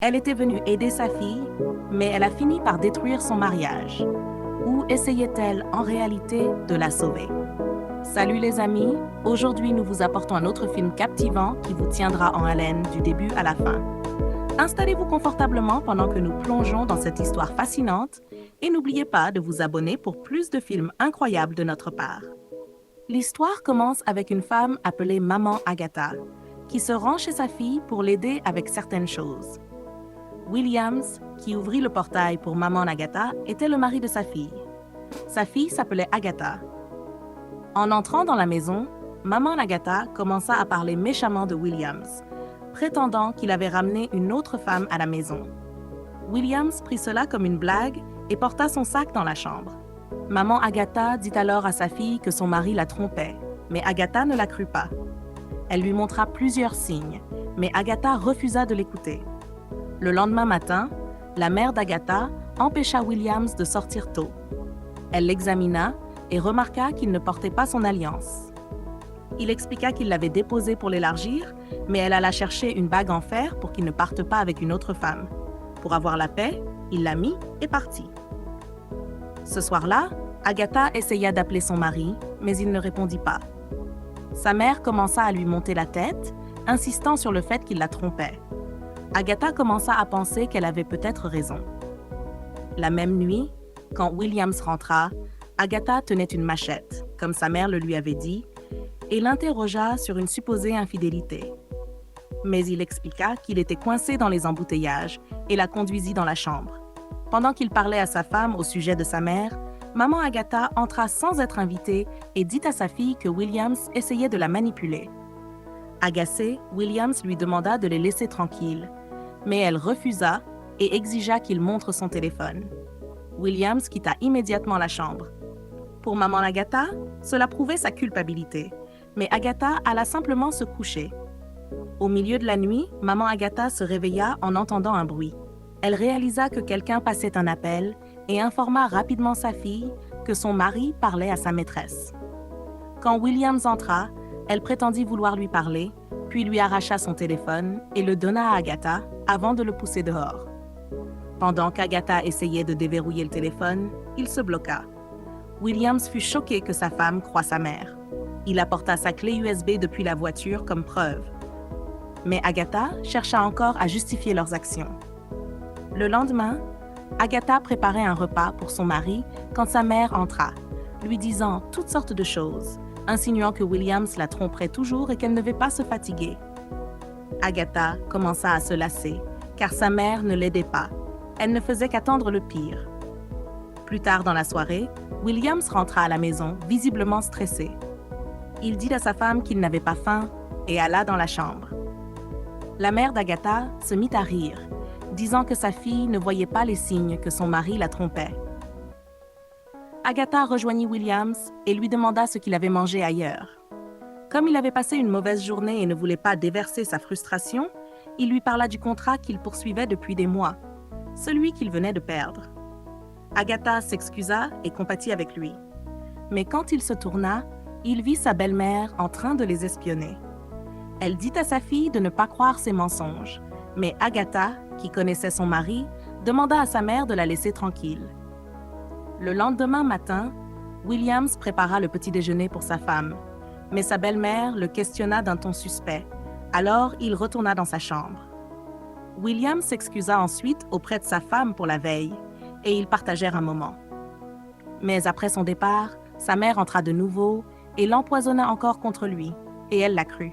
Elle était venue aider sa fille, mais elle a fini par détruire son mariage. Ou essayait-elle en réalité de la sauver? Salut les amis, aujourd'hui nous vous apportons un autre film captivant qui vous tiendra en haleine du début à la fin. Installez-vous confortablement pendant que nous plongeons dans cette histoire fascinante et n'oubliez pas de vous abonner pour plus de films incroyables de notre part. L'histoire commence avec une femme appelée Maman Agatha, qui se rend chez sa fille pour l'aider avec certaines choses. Williams, qui ouvrit le portail pour Maman Agatha, était le mari de sa fille. Sa fille s'appelait Agatha. En entrant dans la maison, Maman Agatha commença à parler méchamment de Williams, prétendant qu'il avait ramené une autre femme à la maison. Williams prit cela comme une blague et porta son sac dans la chambre. Maman Agatha dit alors à sa fille que son mari la trompait, mais Agatha ne la crut pas. Elle lui montra plusieurs signes, mais Agatha refusa de l'écouter. Le lendemain matin, la mère d'Agatha empêcha Williams de sortir tôt. Elle l'examina et remarqua qu'il ne portait pas son alliance. Il expliqua qu'il l'avait déposée pour l'élargir, mais elle alla chercher une bague en fer pour qu'il ne parte pas avec une autre femme. Pour avoir la paix, il la mit et partit. Ce soir-là, Agatha essaya d'appeler son mari, mais il ne répondit pas. Sa mère commença à lui monter la tête, insistant sur le fait qu'il la trompait. Agatha commença à penser qu'elle avait peut-être raison. La même nuit, quand Williams rentra, Agatha tenait une machette, comme sa mère le lui avait dit, et l'interrogea sur une supposée infidélité. Mais il expliqua qu'il était coincé dans les embouteillages et la conduisit dans la chambre. Pendant qu'il parlait à sa femme au sujet de sa mère, Maman Agatha entra sans être invitée et dit à sa fille que Williams essayait de la manipuler. Agacé, Williams lui demanda de les laisser tranquilles, mais elle refusa et exigea qu'il montre son téléphone. Williams quitta immédiatement la chambre. Pour Maman Agatha, cela prouvait sa culpabilité, mais Agatha alla simplement se coucher. Au milieu de la nuit, Maman Agatha se réveilla en entendant un bruit. Elle réalisa que quelqu'un passait un appel et informa rapidement sa fille que son mari parlait à sa maîtresse. Quand Williams entra, elle prétendit vouloir lui parler, puis lui arracha son téléphone et le donna à Agatha avant de le pousser dehors. Pendant qu'Agatha essayait de déverrouiller le téléphone, il se bloqua. Williams fut choqué que sa femme croie sa mère. Il apporta sa clé USB depuis la voiture comme preuve. Mais Agatha chercha encore à justifier leurs actions. Le lendemain, Agatha préparait un repas pour son mari quand sa mère entra, lui disant toutes sortes de choses, insinuant que Williams la tromperait toujours et qu'elle ne devait pas se fatiguer. Agatha commença à se lasser, car sa mère ne l'aidait pas. Elle ne faisait qu'attendre le pire. Plus tard dans la soirée, Williams rentra à la maison, visiblement stressé. Il dit à sa femme qu'il n'avait pas faim et alla dans la chambre. La mère d'Agatha se mit à rire, disant que sa fille ne voyait pas les signes que son mari la trompait. Agatha rejoignit Williams et lui demanda ce qu'il avait mangé ailleurs. Comme il avait passé une mauvaise journée et ne voulait pas déverser sa frustration, il lui parla du contrat qu'il poursuivait depuis des mois, celui qu'il venait de perdre. Agatha s'excusa et compatit avec lui. Mais quand il se tourna, il vit sa belle-mère en train de les espionner. Elle dit à sa fille de ne pas croire ses mensonges, mais Agatha, qui connaissait son mari, demanda à sa mère de la laisser tranquille. Le lendemain matin, Williams prépara le petit déjeuner pour sa femme, mais sa belle-mère le questionna d'un ton suspect. Alors, il retourna dans sa chambre. Williams s'excusa ensuite auprès de sa femme pour la veille, et ils partagèrent un moment. Mais après son départ, sa mère entra de nouveau et l'empoisonna encore contre lui, et elle la crut.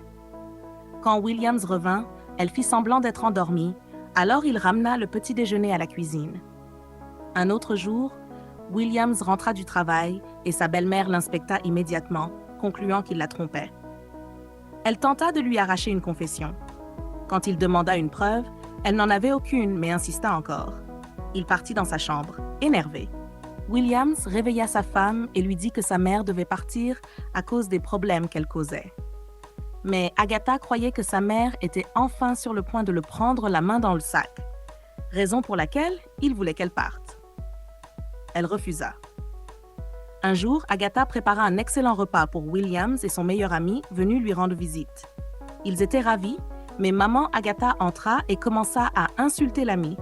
Quand Williams revint, elle fit semblant d'être endormie, alors il ramena le petit déjeuner à la cuisine. Un autre jour, Williams rentra du travail et sa belle-mère l'inspecta immédiatement, concluant qu'il la trompait. Elle tenta de lui arracher une confession. Quand il demanda une preuve, elle n'en avait aucune, mais insista encore. Il partit dans sa chambre, énervé. Williams réveilla sa femme et lui dit que sa mère devait partir à cause des problèmes qu'elle causait. Mais Agatha croyait que sa mère était enfin sur le point de le prendre la main dans le sac, raison pour laquelle il voulait qu'elle parte. Elle refusa. Un jour, Agatha prépara un excellent repas pour Williams et son meilleur ami venu lui rendre visite. Ils étaient ravis Mais maman Agatha entra et commença à insulter l'ami,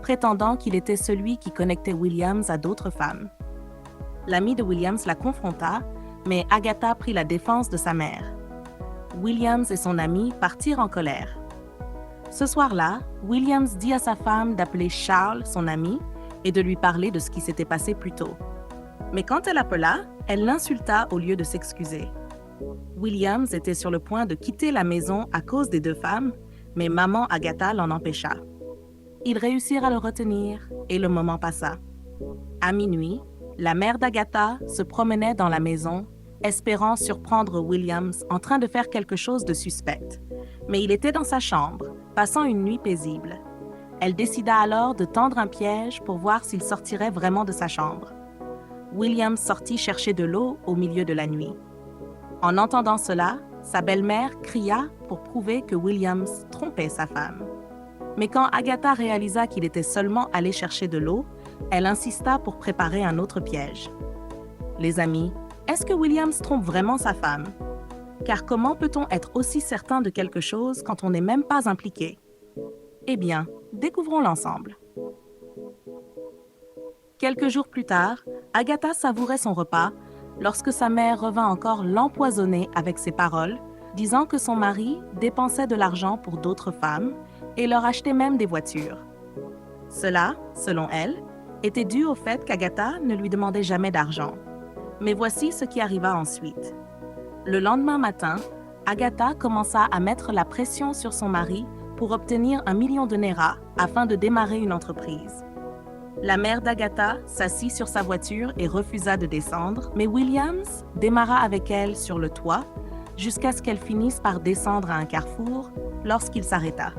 prétendant qu'il était celui qui connectait Williams à d'autres femmes. L'ami de Williams la confronta, mais Agatha prit la défense de sa mère. Williams et son ami partirent en colère. Ce soir-là, Williams dit à sa femme d'appeler Charles, son ami, et de lui parler de ce qui s'était passé plus tôt. Mais quand elle appela, elle l'insulta au lieu de s'excuser. Williams était sur le point de quitter la maison à cause des deux femmes, mais maman Agatha l'en empêcha. Ils réussirent à le retenir et le moment passa. À minuit, la mère d'Agatha se promenait dans la maison, espérant surprendre Williams en train de faire quelque chose de suspect. Mais il était dans sa chambre, passant une nuit paisible. Elle décida alors de tendre un piège pour voir s'il sortirait vraiment de sa chambre. Williams sortit chercher de l'eau au milieu de la nuit. En entendant cela, sa belle-mère cria pour prouver que Williams trompait sa femme. Mais quand Agatha réalisa qu'il était seulement allé chercher de l'eau, elle insista pour préparer un autre piège. Les amis, est-ce que Williams trompe vraiment sa femme? Car comment peut-on être aussi certain de quelque chose quand on n'est même pas impliqué? Eh bien, découvrons l'ensemble. Quelques jours plus tard, Agatha savourait son repas lorsque sa mère revint encore l'empoisonner avec ses paroles, disant que son mari dépensait de l'argent pour d'autres femmes et leur achetait même des voitures. Cela, selon elle, était dû au fait qu'Agatha ne lui demandait jamais d'argent. Mais voici ce qui arriva ensuite. Le lendemain matin, Agatha commença à mettre la pression sur son mari pour obtenir 1 million de Naira afin de démarrer une entreprise. La mère d'Agatha s'assit sur sa voiture et refusa de descendre, mais Williams démarra avec elle sur le toit jusqu'à ce qu'elle finisse par descendre à un carrefour lorsqu'il s'arrêta.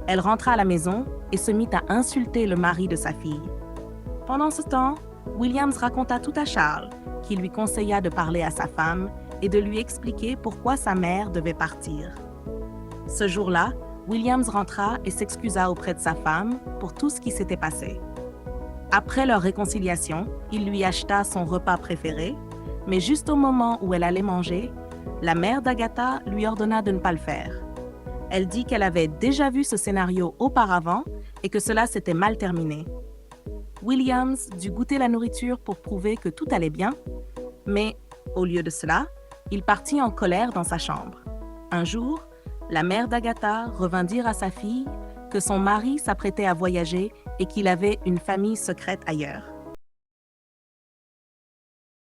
Elle rentra à la maison et se mit à insulter le mari de sa fille. Pendant ce temps, Williams raconta tout à Charles, qui lui conseilla de parler à sa femme et de lui expliquer pourquoi sa mère devait partir. Ce jour-là, Williams rentra et s'excusa auprès de sa femme pour tout ce qui s'était passé. Après leur réconciliation, il lui acheta son repas préféré, mais juste au moment où elle allait manger, la mère d'Agatha lui ordonna de ne pas le faire. Elle dit qu'elle avait déjà vu ce scénario auparavant et que cela s'était mal terminé. Williams dut goûter la nourriture pour prouver que tout allait bien, mais au lieu de cela, il partit en colère dans sa chambre. Un jour, la mère d'Agatha revint dire à sa fille que son mari s'apprêtait à voyager et qu'il avait une famille secrète ailleurs.